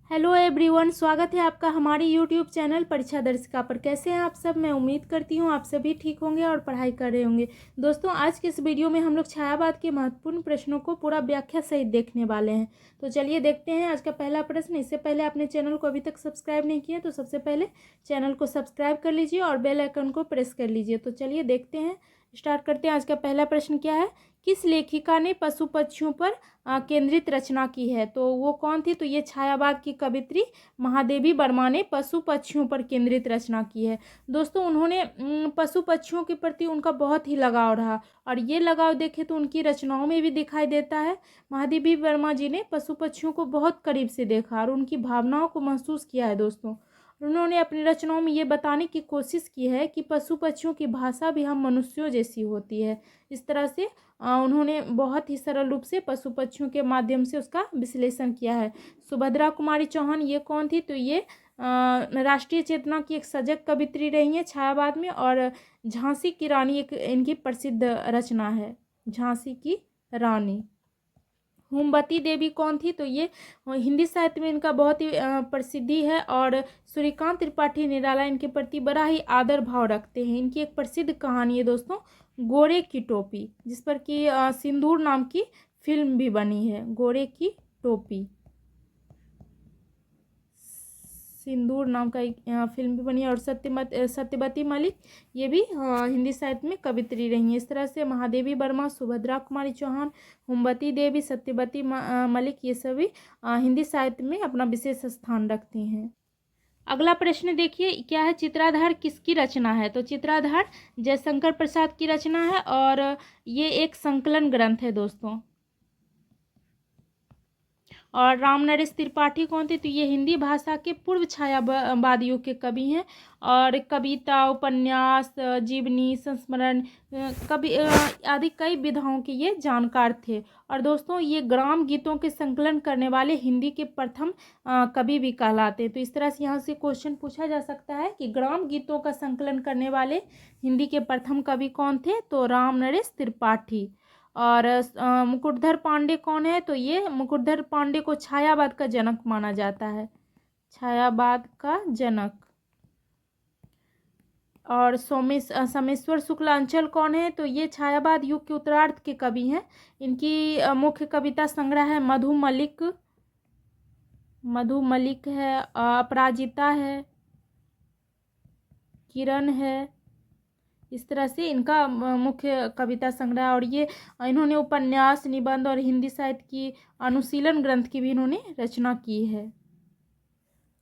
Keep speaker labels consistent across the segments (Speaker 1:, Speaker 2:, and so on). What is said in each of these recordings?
Speaker 1: Hello everyone, स्वागत है आपका हमारी यूट्यूब चैनल परीक्षा दर्शिका पर। कैसे हैं आप सब? मैं उम्मीद करती हूं आप सभी ठीक होंगे और पढ़ाई कर रहे होंगे। दोस्तों, आज के इस वीडियो में हम लोग छायावाद के महत्वपूर्ण प्रश्नों को पूरा व्याख्या सहित देखने वाले हैं। तो चलिए देखते हैं आज का पहला प्रश्न। इससे पहले आपने चैनल को अभी तक सब्सक्राइब नहीं किया तो सबसे पहले चैनल को सब्सक्राइब कर लीजिए और बेल आइकन को प्रेस कर लीजिए। तो चलिए देखते हैं, स्टार्ट करते हैं। आज का पहला प्रश्न क्या है? किस लेखिका ने पशु पक्षियों पर केंद्रित रचना की है? तो वो कौन थी? तो ये छायावाद की कवित्री महादेवी वर्मा ने पशु पक्षियों पर केंद्रित रचना की है। दोस्तों, उन्होंने पशु पक्षियों के प्रति उनका बहुत ही लगाव रहा और ये लगाव देखे तो उनकी रचनाओं में भी दिखाई देता है। महादेवी वर्मा जी ने पशु पक्षियों को बहुत करीब से देखा और उनकी भावनाओं को महसूस किया है। दोस्तों, उन्होंने अपनी रचनाओं में ये बताने की कोशिश की है कि पशु पक्षियों की भाषा भी हम मनुष्यों जैसी होती है। इस तरह से उन्होंने बहुत ही सरल रूप से पशु पक्षियों के माध्यम से उसका विश्लेषण किया है। सुभद्रा कुमारी चौहान ये कौन थी? तो ये राष्ट्रीय चेतना की एक सजग कवित्री रही है छायावाद में। और झांसी की रानी एक इनकी प्रसिद्ध रचना है, झांसी की रानी। होमवती देवी कौन थी? तो ये हिंदी साहित्य में इनका बहुत ही प्रसिद्धि है और सूर्यकांत त्रिपाठी निराला इनके प्रति बड़ा ही आदर भाव रखते हैं। इनकी एक प्रसिद्ध कहानी है दोस्तों, गोरे की टोपी, जिस पर कि सिंदूर नाम की फिल्म भी बनी है। गोरे की टोपी, सिंदूर नाम का एक फिल्म भी बनी है। और सत्यवती मलिक ये भी हिंदी साहित्य में कवित्री रही हैं। इस तरह से महादेवी वर्मा, सुभद्रा कुमारी चौहान, होमवती देवी, सत्यवती मलिक ये सभी हिंदी साहित्य में अपना विशेष स्थान रखती हैं। अगला प्रश्न देखिए, क्या है? चित्राधार किसकी रचना है? तो चित्राधार जयशंकर प्रसाद की रचना है और ये एक संकलन ग्रंथ है दोस्तों। और राम नरेश त्रिपाठी कौन थे? तो ये हिंदी भाषा के पूर्व छायावाद युग के कवि हैं और कविता, उपन्यास, जीवनी, संस्मरण, कवि आदि कई विधाओं के ये जानकार थे। और दोस्तों, ये ग्राम गीतों के संकलन करने वाले हिंदी के प्रथम कवि भी कहलाते हैं। तो इस तरह से यहाँ से क्वेश्चन पूछा जा सकता है कि ग्राम गीतों का संकलन करने वाले हिंदी के प्रथम कवि कौन थे? तो राम नरेश त्रिपाठी। और मुकुटधर पांडे कौन है? तो ये मुकुटधर पांडे को छायावाद का जनक माना जाता है, छायावाद का जनक। और सोमेश्वर शुक्लांचल कौन है? तो ये छायावाद युग के उत्तरार्ध के कवि हैं। इनकी मुख्य कविता संग्रह है मधु मलिक है, अपराजिता है, किरण है। इस तरह से इनका मुख्य कविता संग्रह। और ये इन्होंने उपन्यास, निबंध और हिंदी साहित्य की अनुशीलन ग्रंथ की भी इन्होंने रचना की है।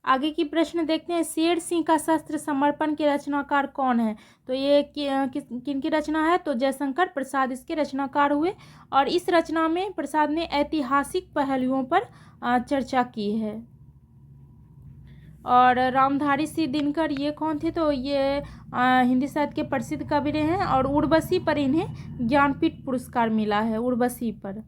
Speaker 1: आगे की प्रश्न देखते हैं, शेर सिंह का शस्त्र समर्पण के रचनाकार कौन है? तो ये किन की रचना है? तो जयशंकर प्रसाद इसके रचनाकार हुए। और इस रचना में प्रसाद ने ऐतिहासिक पहलुओं पर चर्चा की है। और रामधारी सिंह दिनकर ये कौन थे? तो ये हिंदी साहित्य के प्रसिद्ध कवि रहे हैं और उर्वशी पर इन्हें ज्ञानपीठ पुरस्कार मिला है। उर्वशी पर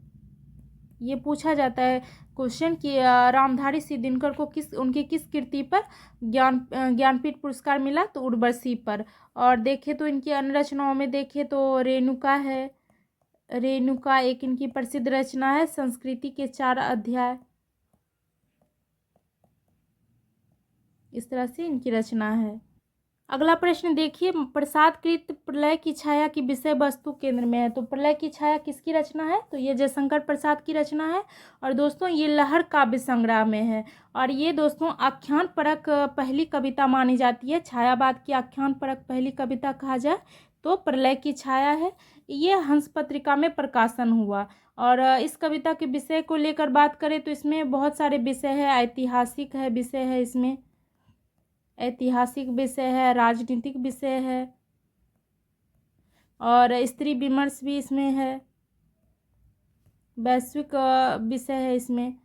Speaker 1: ये पूछा जाता है क्वेश्चन कि रामधारी सिंह दिनकर को उनकी किस कृति पर ज्ञानपीठ पुरस्कार मिला? तो उर्वशी पर। और देखें तो इनकी अन्य रचनाओं में देखें तो रेणुका है, रेणुका एक इनकी प्रसिद्ध रचना है। संस्कृति के 4 अध्याय, इस तरह से इनकी रचना है। अगला प्रश्न देखिए, प्रसादकृत प्रलय की छाया की विषय वस्तु केंद्र में है। तो प्रलय की छाया किसकी रचना है? तो ये जयशंकर प्रसाद की रचना है। और दोस्तों, ये लहर काव्य संग्रह में है। और ये दोस्तों आख्यान परक पहली कविता मानी जाती है। छायावाद की आख्यान परक पहली कविता कहा जाए तो प्रलय की छाया है। ये हंस पत्रिका में प्रकाशन हुआ। और इस कविता के विषय को लेकर बात करें तो इसमें बहुत सारे विषय है। ऐतिहासिक है विषय है, इसमें ऐतिहासिक विषय है, राजनीतिक विषय है और स्त्री विमर्श भी इसमें है, वैश्विक विषय है इसमें।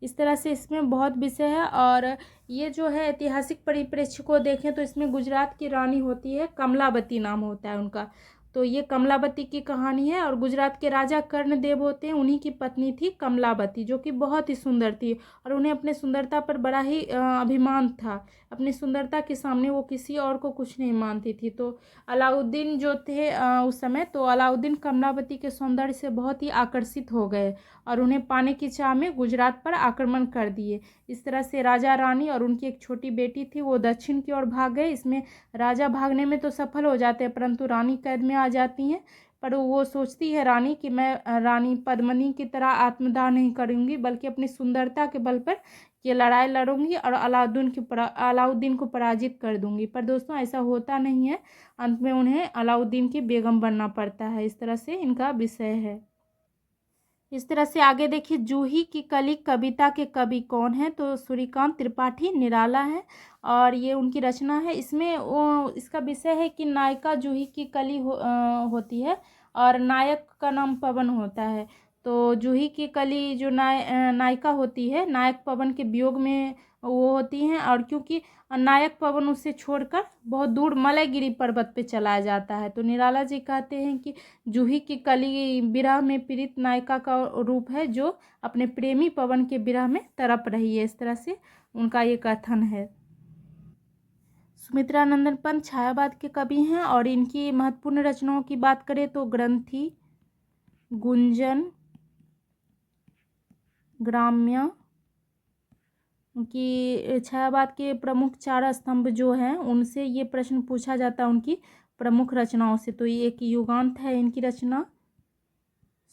Speaker 1: इस तरह से इसमें बहुत विषय है। और ये जो है ऐतिहासिक परिप्रेक्ष्य को देखें तो इसमें गुजरात की रानी होती है, कमलावती नाम होता है उनका। तो ये कमलावती की कहानी है। और गुजरात के राजा कर्णदेव होते हैं, उन्हीं की पत्नी थी कमलावती, जो कि बहुत ही सुंदर थी और उन्हें अपने सुंदरता पर बड़ा ही अभिमान था। अपनी सुंदरता के सामने वो किसी और को कुछ नहीं मानती थी। तो अलाउद्दीन जो थे उस समय, तो अलाउद्दीन कमलावती के सौंदर्य से बहुत ही आकर्षित हो गए और उन्हें पाने की चाह में गुजरात पर आक्रमण कर दिए। इस तरह से राजा रानी और उनकी एक छोटी बेटी थी, वो दक्षिण की ओर भाग गए। इसमें राजा भागने में तो सफल हो जाते हैं, परंतु रानी कैद में आ जाती हैं। पर वो सोचती है रानी कि मैं रानी पद्मिनी की तरह आत्मदाह नहीं करूँगी, बल्कि अपनी सुंदरता के बल पर ये लड़ाई लड़ूंगी और अलाउद्दीन को पराजित कर दूंगी। पर दोस्तों ऐसा होता नहीं है, अंत में उन्हें अलाउद्दीन की बेगम बनना पड़ता है। इस तरह से इनका विषय है। इस तरह से आगे देखिए, जूही की कली कविता के कवि कौन है? तो सूर्यकांत त्रिपाठी निराला है और ये उनकी रचना है। इसमें वो इसका विषय है कि नायिका जूही की कली होती है और नायक का नाम पवन होता है। तो जूही की कली जो नायिका होती है, नायक पवन के वियोग में वो होती हैं। और क्योंकि नायक पवन उसे छोड़कर बहुत दूर मलयगिरी पर्वत पे चला जाता है, तो निराला जी कहते हैं कि जूही की कली विरह में पीड़ित नायिका का रूप है, जो अपने प्रेमी पवन के विरह में तड़प रही है। इस तरह से उनका ये कथन है। सुमित्रा नंदन पंत छायावाद के कवि हैं और इनकी महत्वपूर्ण रचनाओं की बात करें तो ग्रंथि, गुंजन, ग्राम्य, उनकी छायावाद के प्रमुख 4 स्तंभ जो हैं, उनसे ये प्रश्न पूछा जाता है उनकी प्रमुख रचनाओं से। तो ये एक युगांत है इनकी रचना,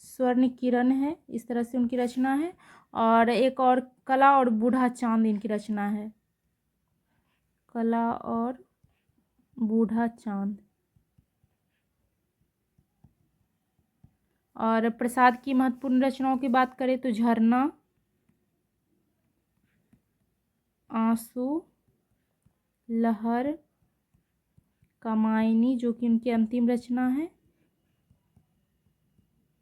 Speaker 1: स्वर्ण किरण है, इस तरह से उनकी रचना है। और एक और कला और बूढ़ा चांद इनकी रचना है, कला और बूढ़ा चांद। और प्रसाद की महत्वपूर्ण रचनाओं की बात करें तो झरना, आंसू, लहर, कामायनी जो कि उनकी अंतिम रचना है,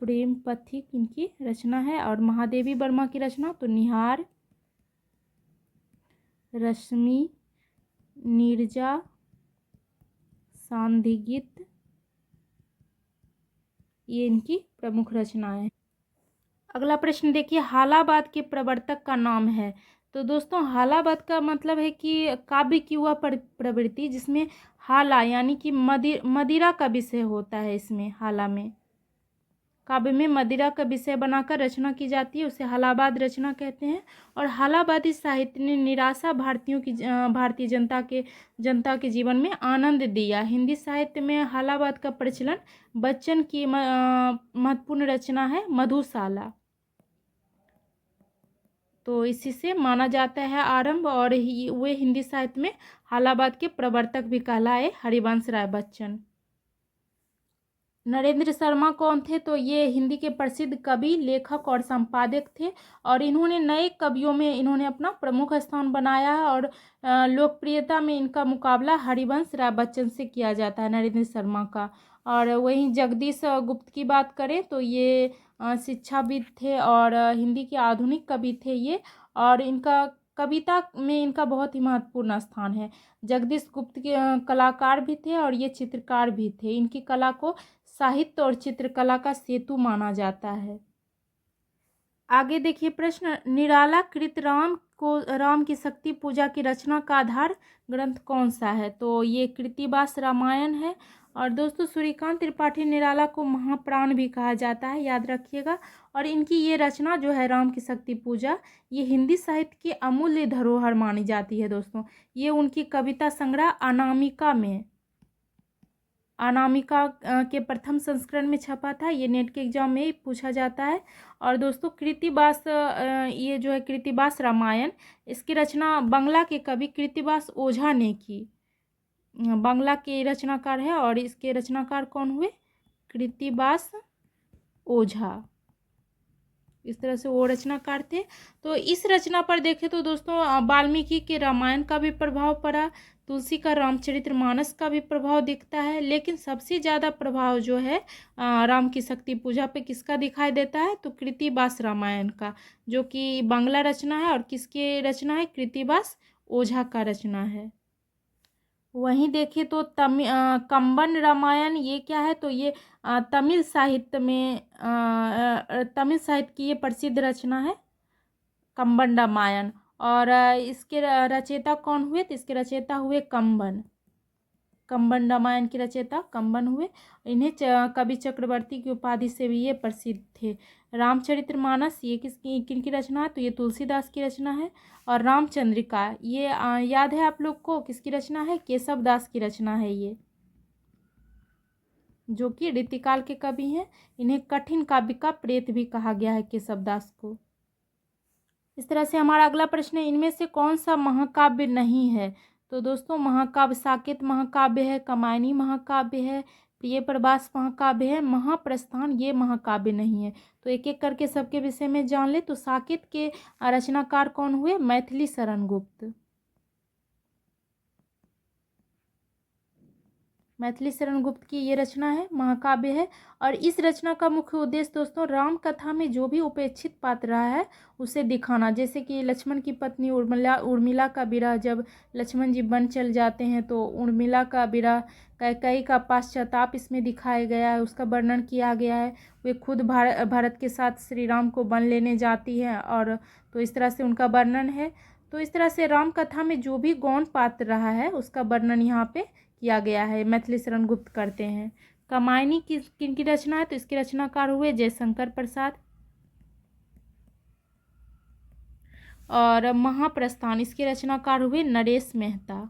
Speaker 1: प्रेम पथिक इनकी रचना है। और महादेवी वर्मा की रचना तो निहार, रश्मि, नीरजा, सांधिगीत, ये इनकी प्रमुख रचनाएं। अगला प्रश्न देखिए, हालाबाद के प्रवर्तक का नाम है? तो दोस्तों हालाबाद का मतलब है कि काव्य की वह प्रवृत्ति जिसमें हाला यानी कि मदिरा का विषय होता है। इसमें हाला में काव्य में मदिरा का विषय बनाकर रचना की जाती है, उसे हालाबाद रचना कहते हैं। और हालाबादी साहित्य ने निराशा भारतीय जनता के जीवन में आनंद दिया। हिंदी साहित्य में हालाबाद का प्रचलन बच्चन की महत्वपूर्ण रचना है मधुशाला, तो इसी से माना जाता है आरंभ। और वे हिंदी साहित्य में हालाबाद के प्रवर्तक भी कहलाए, हरिवंश राय बच्चन। नरेंद्र शर्मा कौन थे? तो ये हिंदी के प्रसिद्ध कवि, लेखक और संपादक थे और इन्होंने नए कवियों में इन्होंने अपना प्रमुख स्थान बनाया है। और लोकप्रियता में इनका मुकाबला हरिवंश राय बच्चन से किया जाता है, नरेंद्र शर्मा का। और वहीं जगदीश गुप्त की बात करें तो ये शिक्षाविद थे और हिंदी के आधुनिक कवि थे ये। और इनका कविता में इनका बहुत ही महत्वपूर्ण स्थान है। जगदीश गुप्त के कलाकार भी थे और ये चित्रकार भी थे। इनकी कला को साहित्य और चित्रकला का सेतु माना जाता है। आगे देखिए प्रश्न, निराला कृत राम की शक्ति पूजा की रचना का आधार ग्रंथ कौन सा है? तो ये कृत्तिवास रामायण है। और दोस्तों सूर्यकांत त्रिपाठी निराला को महाप्राण भी कहा जाता है, याद रखिएगा। और इनकी ये रचना जो है राम की शक्ति पूजा, ये हिंदी साहित्य की अमूल्य धरोहर मानी जाती है दोस्तों। ये उनकी कविता संग्रह अनामिका के प्रथम संस्करण में छपा था। ये नेट के एग्जाम में पूछा जाता है। और दोस्तों कृत्तिवास, ये जो है कृत्तिवास रामायण, इसकी रचना बंगला के कवि कृत्तिवास ओझा ने की। बंगला के रचनाकार है और इसके रचनाकार कौन हुए? कृत्तिवास ओझा। इस तरह से वो रचनाकार थे। तो इस रचना पर देखें तो दोस्तों वाल्मीकि के रामायण का भी प्रभाव पड़ा, तुलसी का रामचरितमानस का भी प्रभाव दिखता है। लेकिन सबसे ज़्यादा प्रभाव जो है राम की शक्ति पूजा पे किसका दिखाई देता है? तो कृत्तिवास रामायण का, जो कि बांग्ला रचना है। और किसकी रचना है? कृत्तिवास ओझा का रचना है। वहीं देखें तो कंबन रामायण ये क्या है, तो ये तमिल साहित्य में तमिल साहित्य की ये प्रसिद्ध रचना है कंबन रामायण। और इसके रचयिता कौन हुए, तो इसके रचयिता हुए कंबन। कंबन रामायण के रचयिता कंबन हुए। इन्हें कवि चक्रवर्ती की उपाधि से भी ये प्रसिद्ध थे। रामचरितमानस ये किसकी किनकी रचना है, तो ये तुलसीदास की रचना है। और रामचंद्रिका ये याद है आप लोग को किसकी रचना है, केशव दास की रचना है ये, जो कि रीतिकाल के कवि हैं। इन्हें कठिन काव्य का प्रेत भी कहा गया है केशव दास को। इस तरह से हमारा अगला प्रश्न है, इनमें से कौन सा महाकाव्य नहीं है, तो दोस्तों महाकाव्य साकेत महाकाव्य है, कमायनी महाकाव्य है, प्रिय प्रवास महाकाव्य है, महाप्रस्थान ये महाकाव्य नहीं है। तो एक एक करके सबके विषय में जान ले। तो साकेत के रचनाकार कौन हुए, मैथिली शरण गुप्त। मैथिली शरण गुप्त की ये रचना है, महाकाव्य है। और इस रचना का मुख्य उद्देश्य दोस्तों राम कथा में जो भी उपेक्षित पात्र रहा है उसे दिखाना। जैसे कि लक्ष्मण की पत्नी उर्मिला का विरह, जब लक्ष्मण जी वन चल जाते हैं तो उर्मिला का विरह, कैकेयी का पश्चाताप इसमें दिखाया गया है, उसका वर्णन किया गया है। वे खुद भारत के साथ श्री राम को वन लेने जाती हैं, और तो इस तरह से उनका वर्णन है। तो इस तरह से राम कथा में जो भी गौण पात्र रहा है उसका वर्णन यहाँ पे किया गया है, मैथिली शरण गुप्त करते हैं। कमायनी किनकी रचना है, तो इसके रचनाकार हुए जयशंकर प्रसाद। और महाप्रस्थान इसके रचनाकार हुए नरेश मेहता।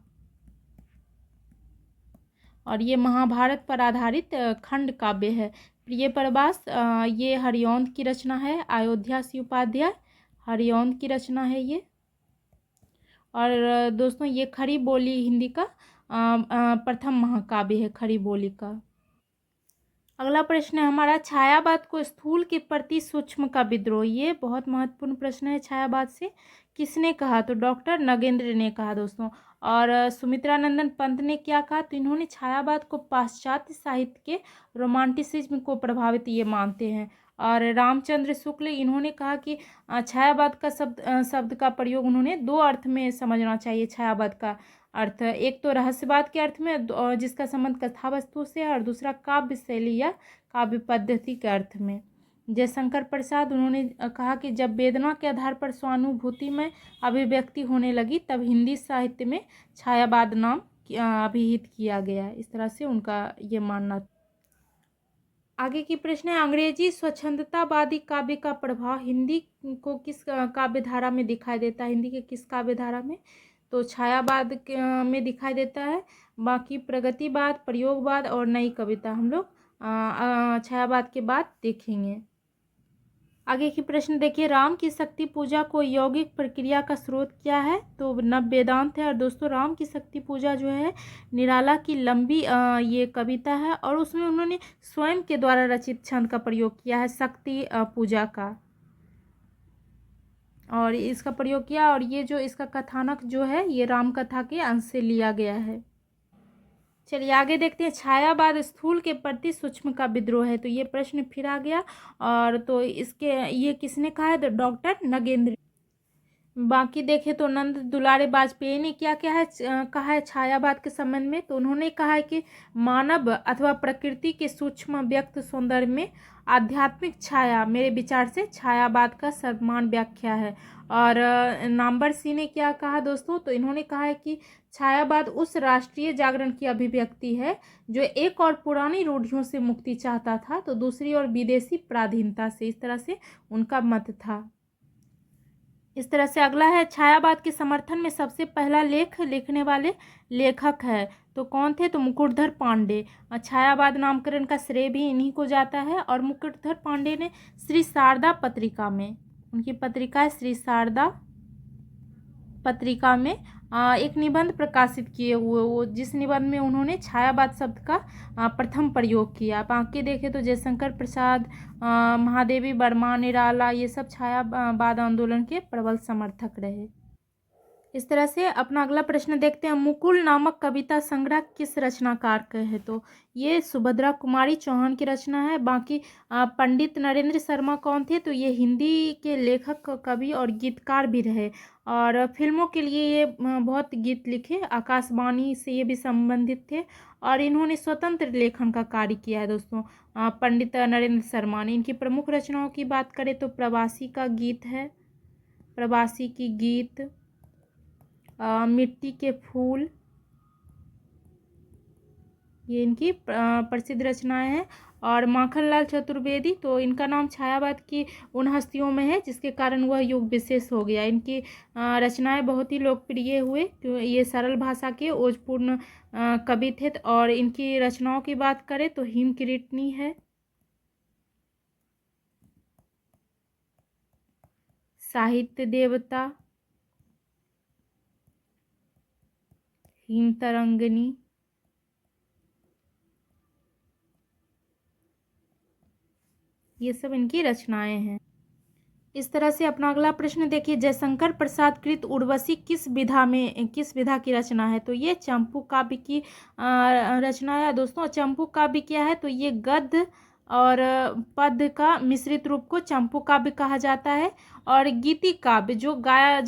Speaker 1: और ये महाभारत पर आधारित खंड काव्य है। प्रिय प्रवास ये हरिऔंध की रचना है, अयोध्या सी उपाध्याय हरिऔंध की रचना है ये। और दोस्तों ये खड़ी बोली हिंदी का प्रथम महाकाव्य है, खड़ी बोली का। अगला प्रश्न है हमारा, छायावाद को स्थूल के प्रति सूक्ष्म का विद्रोह। ये बहुत महत्वपूर्ण प्रश्न है। छायावाद से किसने कहा, तो डॉक्टर नगेंद्र ने कहा दोस्तों। और सुमित्रानंदन पंत ने क्या कहा, तो इन्होंने छायावाद को पाश्चात्य साहित्य के रोमांटिसिज्म को प्रभावित ये मानते हैं। और रामचंद्र शुक्ल इन्होंने कहा कि छायावाद का शब्द का प्रयोग उन्होंने दो अर्थ में समझना चाहिए। छायावाद का अर्थ एक तो रहस्यवाद के अर्थ में, जिसका संबंध कथा वस्तु से है, और दूसरा काव्य शैली या काव्य पद्धति के अर्थ में। जयशंकर प्रसाद उन्होंने कहा कि जब वेदना के आधार पर स्वानुभूति में अभिव्यक्ति होने लगी तब हिंदी साहित्य में छायावाद नाम अभिहित किया गया। इस तरह से उनका ये मानना। आगे की प्रश्न है, अंग्रेजी स्वच्छंदतावादी काव्य का प्रभाव हिंदी को किस काव्य धारा में दिखाई देता है, हिंदी के किस काव्य धारा में, तो छायावाद में दिखाई देता है। बाकी प्रगतिवाद, प्रयोगवाद और नई कविता हम लोग छायावाद के बाद देखेंगे। आगे की प्रश्न देखिए, राम की शक्ति पूजा को यौगिक प्रक्रिया का स्रोत क्या है, तो नव वेदांत है। और दोस्तों राम की शक्ति पूजा जो है निराला की लंबी ये कविता है, और उसमें उन्होंने स्वयं के द्वारा रचित छंद का प्रयोग किया है शक्ति पूजा का, और इसका प्रयोग किया। और ये जो इसका कथानक जो है ये राम कथा के अंश से लिया गया है। चलिए आगे देखते हैं, छायावाद स्थूल के प्रति सूक्ष्म का विद्रोह है। तो ये प्रश्न फिर आ गया, और तो इसके ये किसने कहा है, तो डॉक्टर नगेंद्र। बाकी देखें तो नंद दुलारे वाजपेयी ने क्या क्या है कहा है छायावाद के संबंध में, तो उन्होंने कहा है कि मानव अथवा प्रकृति के सूक्ष्म व्यक्त सौंदर्य में आध्यात्मिक छाया मेरे विचार से छायावाद का सर्वमान्य व्याख्या है। और नाम्बर सी ने क्या कहा दोस्तों, तो इन्होंने कहा है कि छायावाद उस राष्ट्रीय जागरण की अभिव्यक्ति है जो एक और पुरानी रूढ़ियों से मुक्ति चाहता था, तो दूसरी और विदेशी पराधीनता से। इस तरह से उनका मत था। इस तरह से अगला है, छायावाद के समर्थन में सबसे पहला लेख लिखने वाले लेखक है, तो कौन थे, तो मुकुटधर पांडे। छायावाद नामकरण का श्रेय भी इन्हीं को जाता है। और मुकुटधर पांडे ने श्री शारदा पत्रिका में, उनकी पत्रिका है श्री शारदा पत्रिका में एक निबंध प्रकाशित किए हुए, वो जिस निबंध में उन्होंने छायावाद शब्द का प्रथम प्रयोग किया। बाकी देखें तो जयशंकर प्रसाद, महादेवी वर्मा, निराला ये सब छायावाद आंदोलन के प्रबल समर्थक रहे। इस तरह से अपना अगला प्रश्न देखते हैं। मुकुल नामक कविता संग्रह किस रचनाकार का है? तो ये सुभद्रा कुमारी चौहान की रचना है। बाकी पंडित नरेंद्र शर्मा कौन थे? तो ये हिंदी के लेखक, कवि और गीतकार भी रहे, और फिल्मों के लिए ये बहुत गीत लिखे, आकाशवाणी से ये भी संबंधित थे, और इन्होंने स्वतंत्र लेखन का कार्य किया है दोस्तों। पंडित नरेंद्र शर्मा ने। इनकी प्रमुख रचनाओं की बात करें तो प्रवासी का गीत है, प्रवासी की गीत, मिट्टी के फूल, ये इनकी प्रसिद्ध रचनाएं हैं। और माखनलाल चतुर्वेदी, तो इनका नाम छायावाद की उन हस्तियों में है जिसके कारण वह युग विशेष हो गया। इनकी रचनाएं बहुत ही लोकप्रिय हुए, क्यों ये सरल भाषा के ओजपूर्ण कवि थे। और इनकी रचनाओं की बात करें तो हिम किरीटनी है, साहित्य देवता, हिम तरंगिनी, ये सब इनकी रचनाएं हैं। इस तरह से अपना अगला प्रश्न देखिए। जयशंकर प्रसाद कृत उर्वशी किस विधा की रचना है? तो ये चंपू काव्य की रचना है दोस्तों। चंपू काव्य क्या है? तो ये गद्य और पद्य का मिश्रित रूप को चंपू काव्य कहा जाता है। और गीति काव्य, जो गाया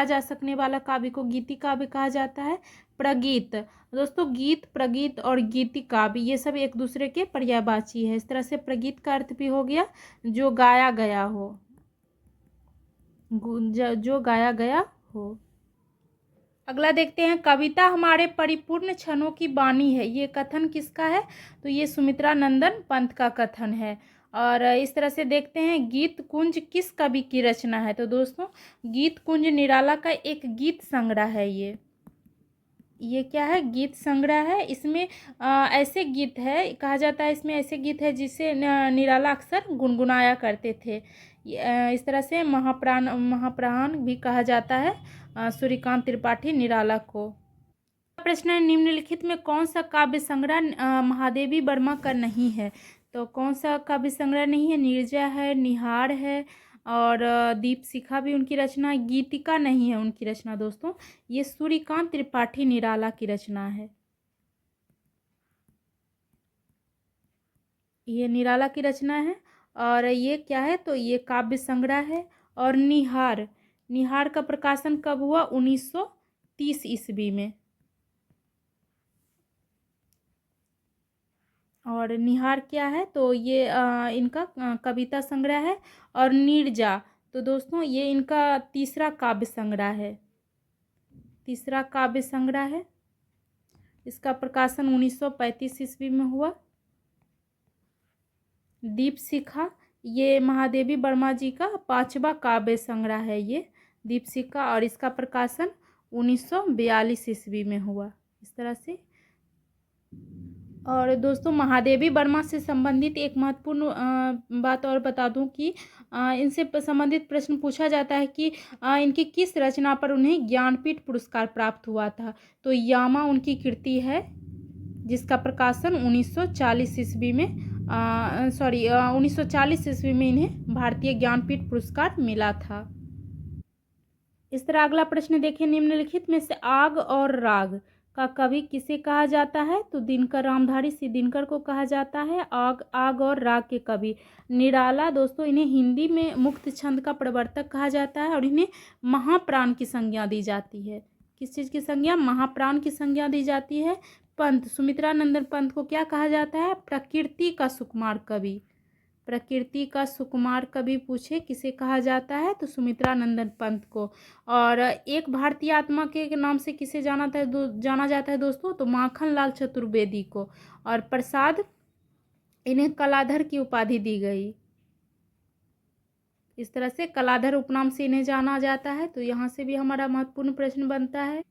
Speaker 1: जा सकने वाला काव्य को गीति काव्य कहा जाता है। प्रगीत दोस्तों, गीत, प्रगीत और गीति काव्य ये सब एक दूसरे के पर्यायवाची है। इस तरह से प्रगीत का अर्थ भी हो गया जो गाया गया हो, जो गाया गया हो। अगला देखते हैं। कविता हमारे परिपूर्ण क्षणों की बानी है, ये कथन किसका है? तो ये सुमित्रा नंदन पंत का कथन है। और इस तरह से देखते हैं। गीत कुंज किस कवि की रचना है? तो दोस्तों, गीत कुंज निराला का एक गीत संग्रह है। ये क्या है? गीत संग्रह है। इसमें ऐसे गीत है, कहा जाता है इसमें ऐसे गीत है जिसे निराला अक्सर गुनगुनाया करते थे। इस तरह से महाप्राण भी कहा जाता है सूर्यकांत त्रिपाठी निराला को। प्रश्न है। निम्नलिखित में कौन सा काव्य संग्रह महादेवी वर्मा का नहीं है? तो कौन सा काव्य संग्रह नहीं है? नीरजा है, निहार है, और दीप शिखा भी उनकी रचना है। गीतिका नहीं है उनकी रचना दोस्तों। ये सूर्यकांत त्रिपाठी निराला की रचना है। ये निराला की रचना है। और ये क्या है? तो ये काव्य संग्रह है। और निहार, निहार का प्रकाशन कब हुआ? 1930 ईस्वी में। और निहार क्या है? तो ये इनका कविता संग्रह है। और नीरजा, तो दोस्तों ये इनका तीसरा काव्य संग्रह है, तीसरा काव्य संग्रह है। इसका प्रकाशन 1935 ईस्वी में हुआ। दीप शिखा, ये महादेवी वर्मा जी का 5वां काव्य संग्रह है ये दीप शिखा, और इसका प्रकाशन 1942 ईस्वी में हुआ। इस तरह से। और दोस्तों, महादेवी वर्मा से संबंधित एक महत्वपूर्ण बात और बता दूं कि इनसे संबंधित प्रश्न पूछा जाता है कि इनकी किस रचना पर उन्हें ज्ञानपीठ पुरस्कार प्राप्त हुआ था? तो यामा उनकी कृति है जिसका प्रकाशन 1940 ईस्वी में 1940 ईस्वी में इन्हें भारतीय ज्ञानपीठ पुरस्कार मिला था। इस तरह अगला प्रश्न देखिए। निम्नलिखित में से आग और राग का कवि किसे कहा जाता है? तो दिनकर रामधारी सिंह दिनकर को कहा जाता है आग और राग के कवि। निराला दोस्तों, इन्हें हिंदी में मुक्त छंद का प्रवर्तक कहा जाता है, और इन्हें महाप्राण की संज्ञा दी जाती है। किस चीज़ की संज्ञा? महाप्राण की संज्ञा दी जाती है। पंत, सुमित्रा नंदन पंत को क्या कहा जाता है? प्रकृति का सुकुमार कवि। प्रकृति का सुकुमार कवि पूछे किसे कहा जाता है? तो सुमित्रा नंदन पंत को। और एक भारतीय आत्मा के नाम से किसे जाना जाता है दोस्तों? तो माखनलाल चतुर्वेदी को। और प्रसाद, इन्हें कलाधर की उपाधि दी गई। इस तरह से कलाधर उपनाम से इन्हें जाना जाता है। तो यहाँ से भी हमारा महत्वपूर्ण प्रश्न बनता है।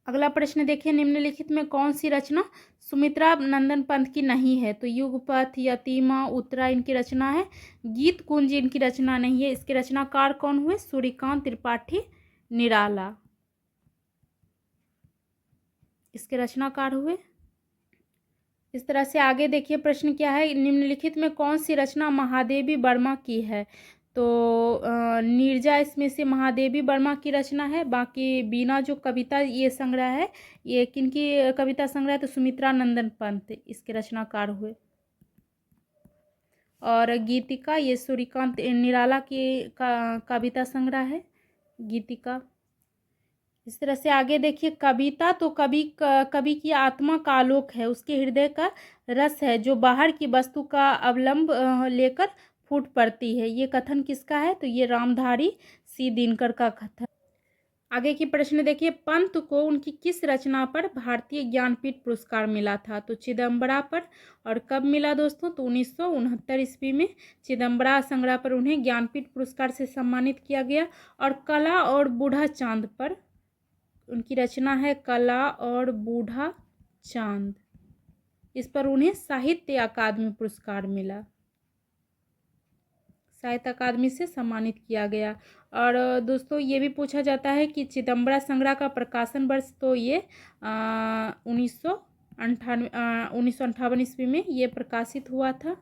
Speaker 1: अगला प्रश्न देखिए। निम्नलिखित में कौन सी रचना सुमित्रा नंदन पंत की नहीं है? तो युगपथ, यतिमा, उत्तरा इनकी रचना है। गीत कुंज इनकी रचना नहीं है। इसके रचनाकार कौन हुए? सूर्यकांत त्रिपाठी निराला इसके रचनाकार हुए। इस तरह से आगे देखिए प्रश्न क्या है। निम्नलिखित में कौन सी रचना महादेवी वर्मा की है? तो नीरजा इसमें से महादेवी वर्मा की रचना है। बाकी बीना जो कविता ये संग्रह है, ये किनकी कविता संग्रह है, तो सुमित्रा नंदन पंत इसके रचनाकार हुए। और गीतिका ये सूर्यकांत निराला की कविता संग्रह है गीतिका। इस तरह से आगे देखिए, कविता तो कवि की आत्मा का आलोक है, उसके हृदय का रस है जो बाहर की वस्तु का अवलंब लेकर फूट पड़ती है। ये कथन किसका है, तो ये रामधारी सी दिनकर का कथन। आगे की प्रश्न देखिए, पंत को उनकी किस रचना पर भारतीय ज्ञानपीठ पुरस्कार मिला था, तो चिदम्बरा पर। और कब मिला दोस्तों, तो 1969 ईस्वी में चिदम्बरा संग्रह पर उन्हें ज्ञानपीठ पुरस्कार से सम्मानित किया गया। और कला और बूढ़ा चांद पर उनकी रचना है कला और बूढ़ा चांद, इस पर उन्हें साहित्य अकादमी पुरस्कार मिला, साहित्य अकादमी से सम्मानित किया गया। और दोस्तों ये भी पूछा जाता है कि चिदम्बरा संग्रह का प्रकाशन वर्ष, तो ये 1958 ईस्वी में ये प्रकाशित हुआ था।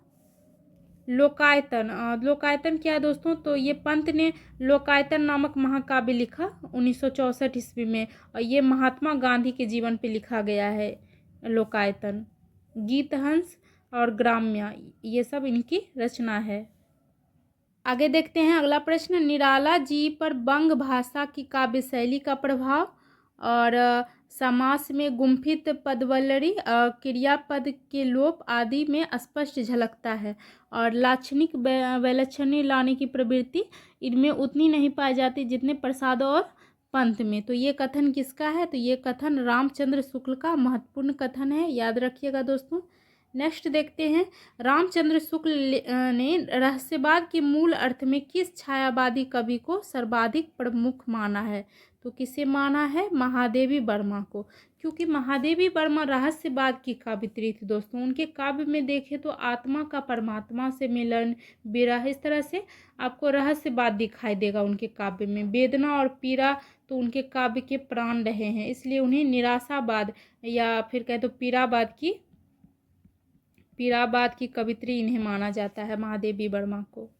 Speaker 1: लोकायतन, लोकायतन क्या है दोस्तों, तो ये पंत ने लोकायतन नामक महाकाव्य लिखा 1964 ईस्वी में, और ये महात्मा गांधी के जीवन पे लिखा गया है लोकायतन। गीतहंस और ग्राम्या ये सब इनकी रचना है। आगे देखते हैं अगला प्रश्न, निराला जी पर बंग भाषा की काव्य शैली का प्रभाव और समास में गुम्फित पदवल्लरी क्रियापद के लोप आदि में स्पष्ट झलकता है, और लाक्षणिक वैलक्षण्य लाने की प्रवृत्ति इनमें उतनी नहीं पाई जाती जितने प्रसाद और पंत में। तो ये कथन किसका है, तो ये कथन रामचंद्र शुक्ल का महत्वपूर्ण कथन है, याद रखिएगा दोस्तों। नेक्स्ट देखते हैं, रामचंद्र शुक्ल ने रहस्यवाद के मूल अर्थ में किस छायावादी कवि को सर्वाधिक प्रमुख माना है, तो किसे माना है, महादेवी वर्मा को। क्योंकि महादेवी वर्मा रहस्यवाद की कवित्री थी दोस्तों। उनके काव्य में देखें तो आत्मा का परमात्मा से मिलन, विरह, इस तरह से आपको रहस्यवाद दिखाई देगा उनके काव्य में। वेदना और पीड़ा तो उनके काव्य के प्राण रहे हैं, इसलिए उन्हें निराशावाद या फिर कहें तो पीड़ावाद की कवित्री इन्हें माना जाता है, महादेवी वर्मा को।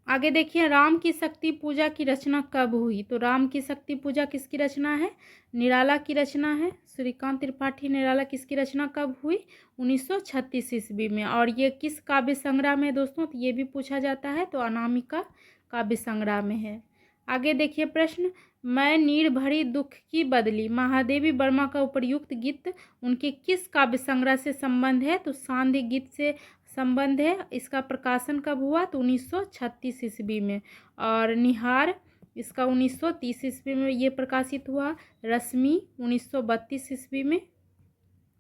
Speaker 1: आगे देखिए, राम की शक्ति पूजा की रचना कब हुई, तो राम की शक्ति पूजा किसकी रचना है, निराला की रचना है। सूर्यकांत त्रिपाठी निराला किसकी रचना कब हुई, 1936 ईस्वी में। और ये किस काव्य संग्रह में दोस्तों, तो ये भी पूछा जाता है, तो अनामिका काव्य संग्रह में है। आगे देखिए प्रश्न, मैं नीर भरी दुख की बदली महादेवी वर्मा का उपर्युक्त गीत उनके किस काव्य संग्रह से संबंध है, तो सांध्य गीत से संबंध है। इसका प्रकाशन कब हुआ, तो 1936 ईस्वी में। और निहार इसका 1930 ईस्वी में ये प्रकाशित हुआ। रश्मि 1932 ईस्वी में,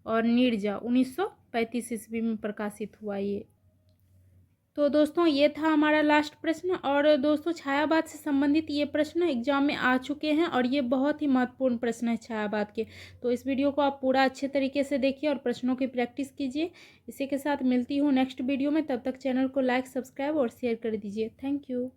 Speaker 1: और नीरजा 1935 ईस्वी में प्रकाशित हुआ ये। तो दोस्तों ये था हमारा लास्ट प्रश्न। और दोस्तों छायावाद से संबंधित ये प्रश्न एग्जाम में आ चुके हैं, और ये बहुत ही महत्वपूर्ण प्रश्न है छायावाद के। तो इस वीडियो को आप पूरा अच्छे तरीके से देखिए और प्रश्नों की प्रैक्टिस कीजिए। इसी के साथ मिलती हूँ नेक्स्ट वीडियो में, तब तक चैनल को लाइक, सब्सक्राइब और शेयर कर दीजिए। Thank you.